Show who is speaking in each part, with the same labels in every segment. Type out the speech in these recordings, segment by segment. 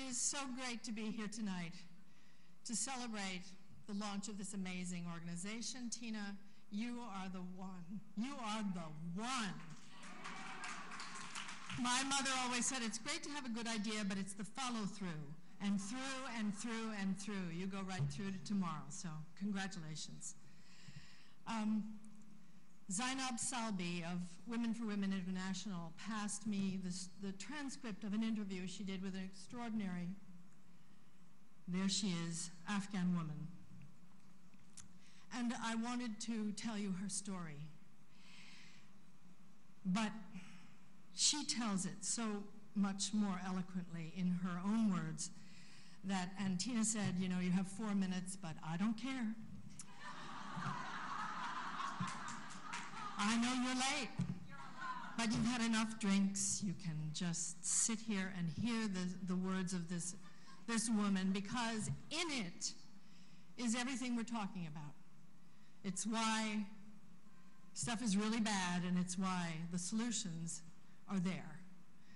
Speaker 1: is so great to be here tonight to celebrate the launch of this amazing organization. Tina, you are the one. You are the one. My mother always said, it's great to have a good idea, but it's the follow-through, and through and through and through. You go right through to tomorrow, so congratulations. Zainab Salbi of Women for Women International passed me the transcript of an interview she did with an extraordinary, there she is, Afghan woman. And I wanted to tell you her story. But she tells it so much more eloquently in her own words that, and Tina said, you know, you have 4 minutes, but I don't care. I know you're late, but you've had enough drinks. You can just sit here and hear the words of this woman, because in it is everything we're talking about. It's why stuff is really bad, and it's why the solutions are there,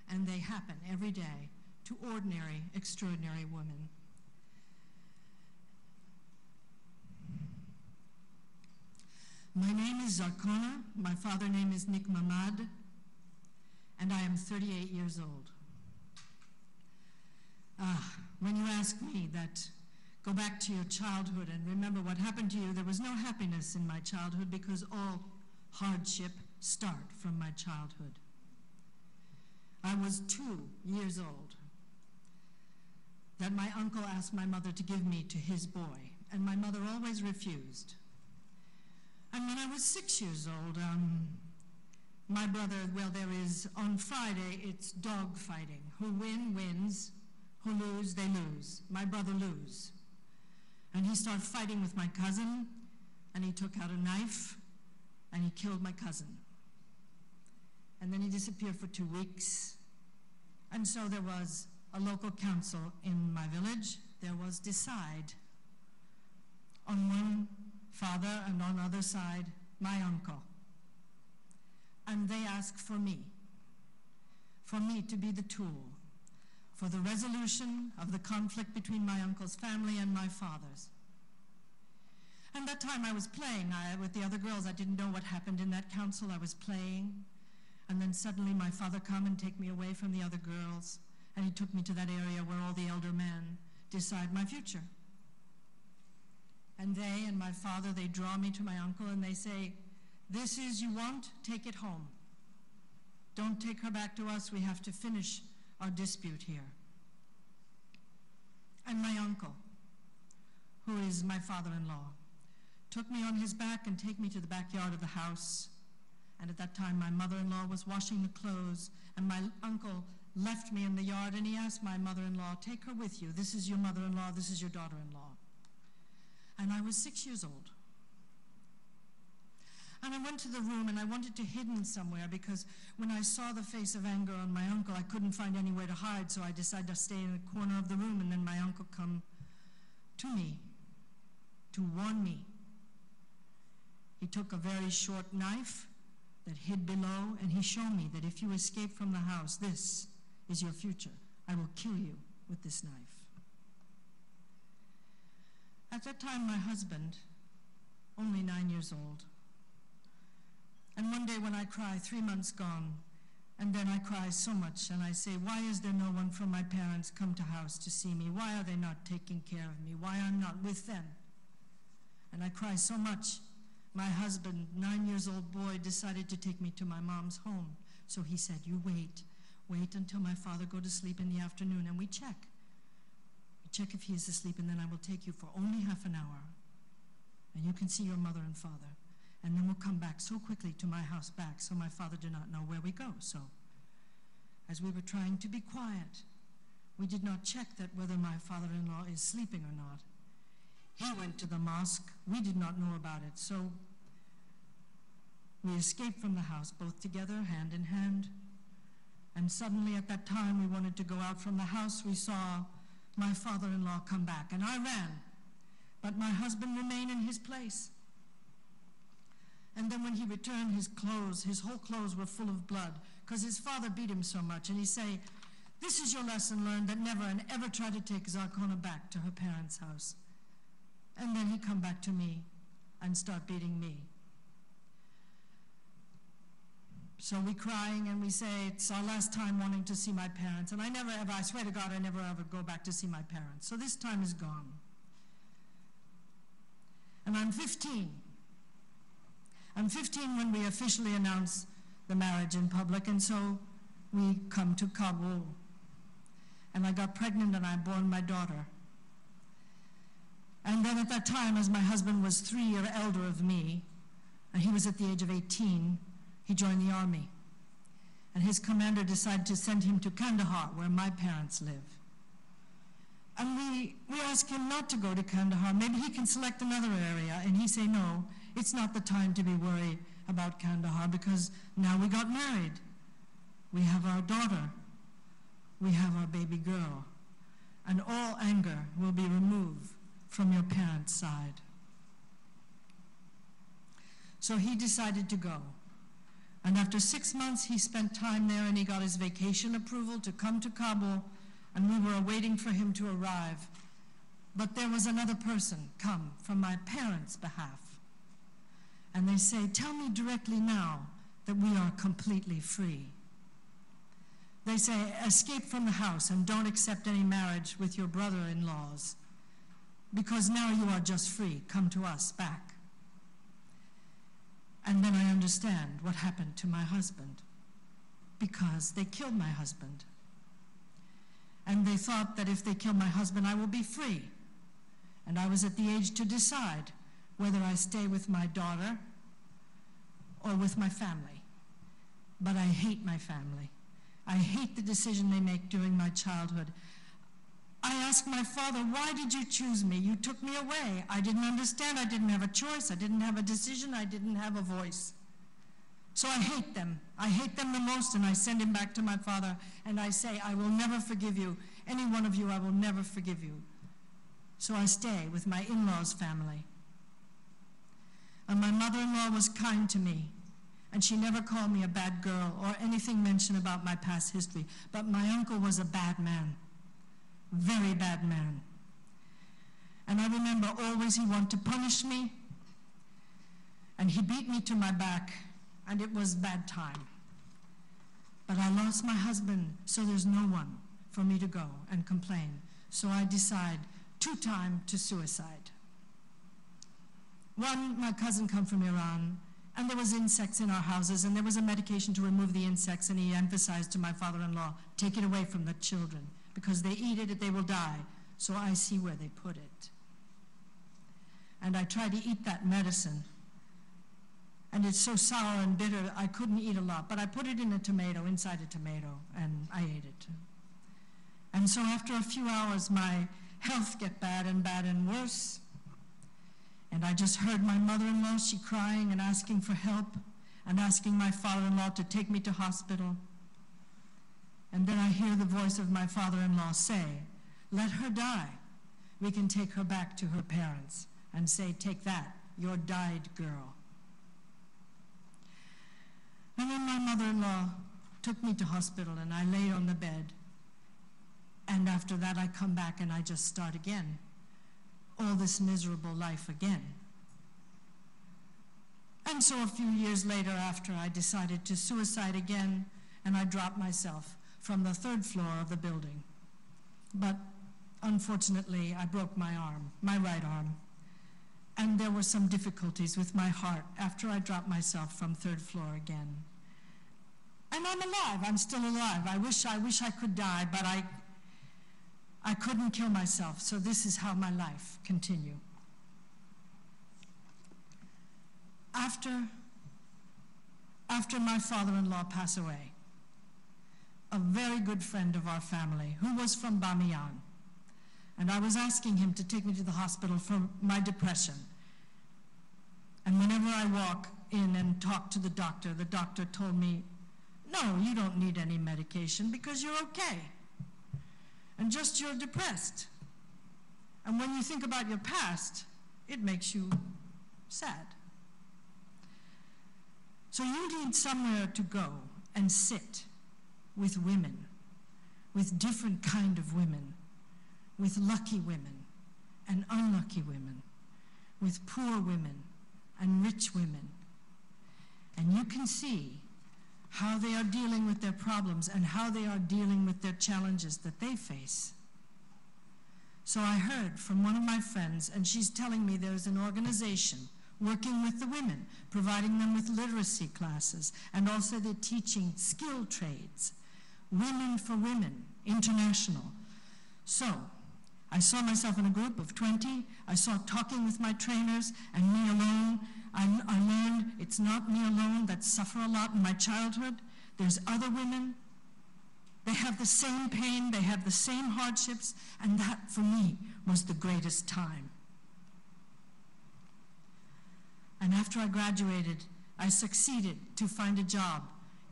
Speaker 1: and they happen every day to ordinary, extraordinary women. My name is Zarkona, my father's name is Nik Mamad, and I am 38 years old. When you ask me that, go back to your childhood and remember what happened to you, there was no happiness in my childhood because all hardship start from my childhood. I was 2 years old that my uncle asked my mother to give me to his boy, and my mother always refused. And when I was 6 years old, my brother, well, there is, on Friday, it's dog fighting. Who wins, who lose, they lose. My brother lose. And he started fighting with my cousin, and he took out a knife, and he killed my cousin. And then he disappeared for 2 weeks. And so there was a local council in my village. There was Decide. On one father, and on the other side, my uncle. And they asked for me to be the tool for the resolution of the conflict between my uncle's family and my father's. And that time I was playing with the other girls. I didn't know what happened in that council. I was playing, and then suddenly my father come and take me away from the other girls, and he took me to that area where all the elder men decide my future. And they and my father, they draw me to my uncle and they say, this is you want, take it home. Don't take her back to us, we have to finish our dispute here. And my uncle, who is my father-in-law, took me on his back and take me to the backyard of the house. And at that time, my mother-in-law was washing the clothes, and my uncle left me in the yard, and he asked my mother-in-law, take her with you. This is your mother-in-law, this is your daughter-in-law. And I was 6 years old. And I went to the room, and I wanted to hide somewhere, because when I saw the face of anger on my uncle, I couldn't find anywhere to hide, so I decided to stay in a corner of the room, and then my uncle come to me to warn me. He took a very short knife that hid below, and he showed me that if you escape from the house, this is your future. I will kill you with this knife. At that time, my husband, only 9 years old, and one day when I cry, 3 months gone, and then I cry so much, and I say, why is there no one from my parents come to house to see me? Why are they not taking care of me? Why I'm not with them? And I cry so much. My husband, 9 years old boy, decided to take me to my mom's home. So he said, you wait until my father go to sleep in the afternoon, and we check. We check if he is asleep, and then I will take you for only half an hour, and you can see your mother and father. And then we'll come back so quickly to my house back, so my father did not know where we go. So as we were trying to be quiet, we did not check that whether my father-in-law is sleeping or not. He went to the mosque. We did not know about it. So we escaped from the house, both together, hand in hand. And suddenly at that time, we wanted to go out from the house. We saw my father-in-law come back, and I ran. But my husband remained in his place. And then when he returned, his whole clothes were full of blood, because his father beat him so much. And he say, This is your lesson learned, that never and ever try to take Zarkona back to her parents' house. And then he'd come back to me and start beating me. So we crying and we say, it's our last time wanting to see my parents. And I never ever, I swear to God, I never ever go back to see my parents. So this time is gone. And I'm 15. I'm 15 when we officially announce the marriage in public, and so we come to Kabul. And I got pregnant and I born my daughter. And then at that time, as my husband was 3 years elder of me, and he was at the age of 18, he joined the army. And his commander decided to send him to Kandahar, where my parents live. And we asked him not to go to Kandahar. Maybe he can select another area. And he said, no, it's not the time to be worried about Kandahar, because now we got married. We have our daughter. We have our baby girl. And all anger will be removed from your parents' side. So he decided to go. And after 6 months, he spent time there, and he got his vacation approval to come to Kabul, and we were waiting for him to arrive. But there was another person come from my parents' behalf. And they say, tell me directly now that we are completely free. They say, escape from the house and don't accept any marriage with your brother-in-laws, because now you are just free. Come to us back. And then I understand what happened to my husband, because they killed my husband. And they thought that if they killed my husband, I will be free. And I was at the age to decide whether I stay with my daughter or with my family. But I hate my family. I hate the decision they make during my childhood. I asked my father, why did you choose me? You took me away. I didn't understand. I didn't have a choice. I didn't have a decision. I didn't have a voice. So I hate them. I hate them the most, and I send him back to my father, and I say, I will never forgive you. Any one of you, I will never forgive you. So I stay with my in-laws' family. And my mother-in-law was kind to me, and she never called me a bad girl or anything mentioned about my past history. But my uncle was a bad man, very bad man. And I remember always he wanted to punish me, and he beat me to my back, and it was bad time. But I lost my husband, so there's no one for me to go and complain. So I decide 2 times to suicide. One, my cousin come from Iran, and there was insects in our houses, and there was a medication to remove the insects, and he emphasized to my father-in-law, take it away from the children, because they eat it, they will die. So I see where they put it. And I tried to eat that medicine, and it's so sour and bitter, I couldn't eat a lot, but I put it in a tomato, inside a tomato, and I ate it. And so after a few hours, my health get bad and worse. And I just heard my mother-in-law, she crying and asking for help, and asking my father-in-law to take me to hospital. And then I hear the voice of my father-in-law say, let her die. We can take her back to her parents and say, take that, your died girl. And then my mother-in-law took me to hospital, and I lay on the bed. And after that, I come back and I just start again. All this miserable life again. And so a few years later, after I decided to suicide again, and I dropped myself from the 3rd floor of the building. But unfortunately, I broke my arm, my right arm. And there were some difficulties with my heart after I dropped myself from 3rd floor again. And I'm alive, I'm still alive. I wish I could die, but I couldn't kill myself, so this is how my life continued. After my father-in-law passed away, a very good friend of our family, who was from Bamiyan, and I was asking him to take me to the hospital for my depression. And whenever I walk in and talk to the doctor told me, no, you don't need any medication because you're okay. And just you're depressed. And when you think about your past, it makes you sad. So you need somewhere to go and sit with women with different kind of women, with lucky women and unlucky women, with poor women and rich women. And you can see how they are dealing with their problems and how they are dealing with their challenges that they face. So I heard from one of my friends, and she's telling me there's an organization working with the women, providing them with literacy classes, and also they're teaching skill trades. Women for Women International. So I saw myself in a group of 20. I saw talking with my trainers and me alone. I learned it's not me alone that suffer a lot in my childhood. There's other women. They have the same pain, they have the same hardships, and that for me was the greatest time. And after I graduated, I succeeded to find a job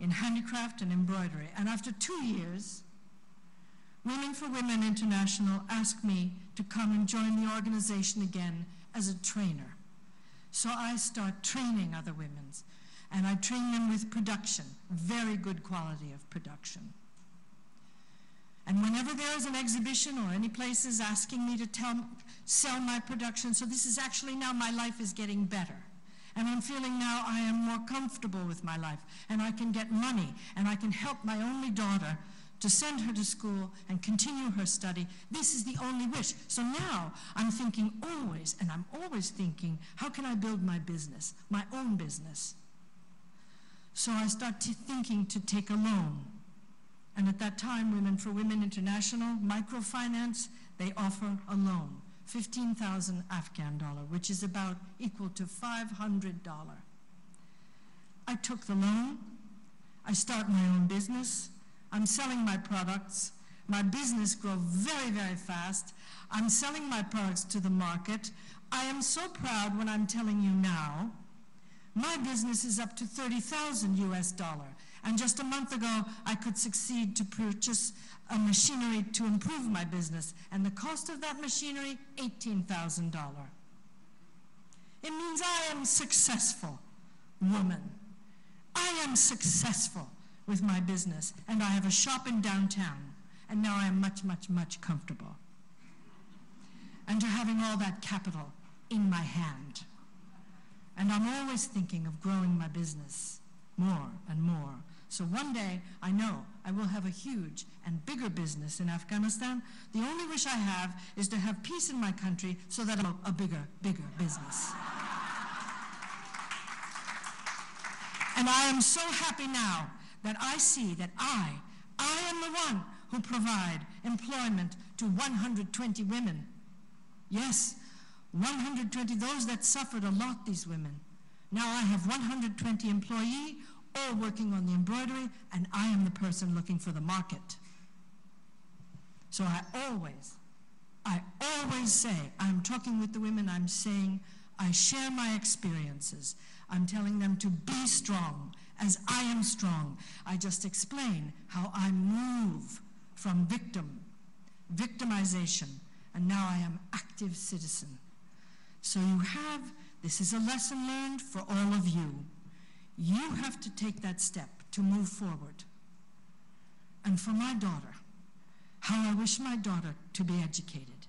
Speaker 1: in handicraft and embroidery. And after 2 years, Women for Women International asked me to come and join the organization again as a trainer. So I start training other women, and I train them with production, very good quality of production. And whenever there is an exhibition or any places asking me to sell my production, so this is actually now my life is getting better. And I'm feeling now I am more comfortable with my life, and I can get money, and I can help my only daughter to send her to school and continue her study. This is the only wish. So now I'm thinking always, and I'm always thinking, how can I build my business, my own business? So I start thinking to take a loan. And at that time, Women for Women International, microfinance, they offer a loan, 15,000 Afghan dollar, which is about equal to $500. I took the loan. I start my own business. I'm selling my products. My business grows very, very fast. I'm selling my products to the market. I am so proud when I'm telling you now, my business is up to 30,000 US dollar. And just a month ago, I could succeed to purchase a machinery to improve my business. And the cost of that machinery, $18,000. It means I am successful woman. I am successful with my business, and I have a shop in downtown, and now I am much, much, much comfortable. And to having all that capital in my hand. And I'm always thinking of growing my business more and more. So one day, I know I will have a huge and bigger business in Afghanistan. The only wish I have is to have peace in my country so that I'll have a bigger, bigger business. And I am so happy now that I see that I am the one who provide employment to 120 women. Yes, 120, those that suffered a lot, these women. Now I have 120 employees, all working on the embroidery, and I am the person looking for the market. So I always say, I'm talking with the women, I'm saying, I share my experiences. I'm telling them to be strong, as I am strong. I just explain how I move from victimization, and now I am active citizen. So this is a lesson learned for all of you. You have to take that step to move forward. And for my daughter, how I wish my daughter to be educated.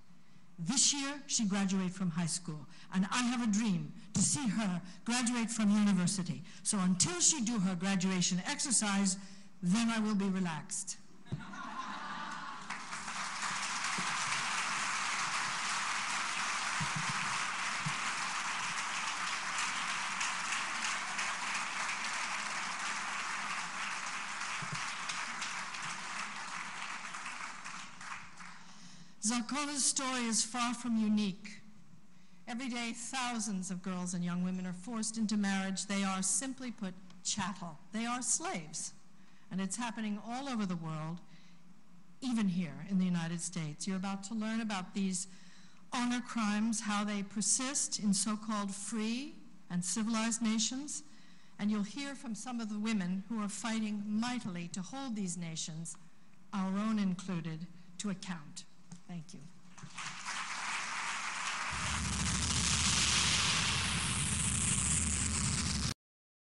Speaker 1: This year, she graduated from high school, and I have a dream to see her graduate from university. So until she do her graduation exercise, then I will be relaxed. Zarkona's story is far from unique. Every day, thousands of girls and young women are forced into marriage. They are, simply put, chattel. They are slaves. And it's happening all over the world, even here in the United States. You're about to learn about these honor crimes, how they persist in so-called free and civilized nations. And you'll hear from some of the women who are fighting mightily to hold these nations, our own included, to account. Thank you.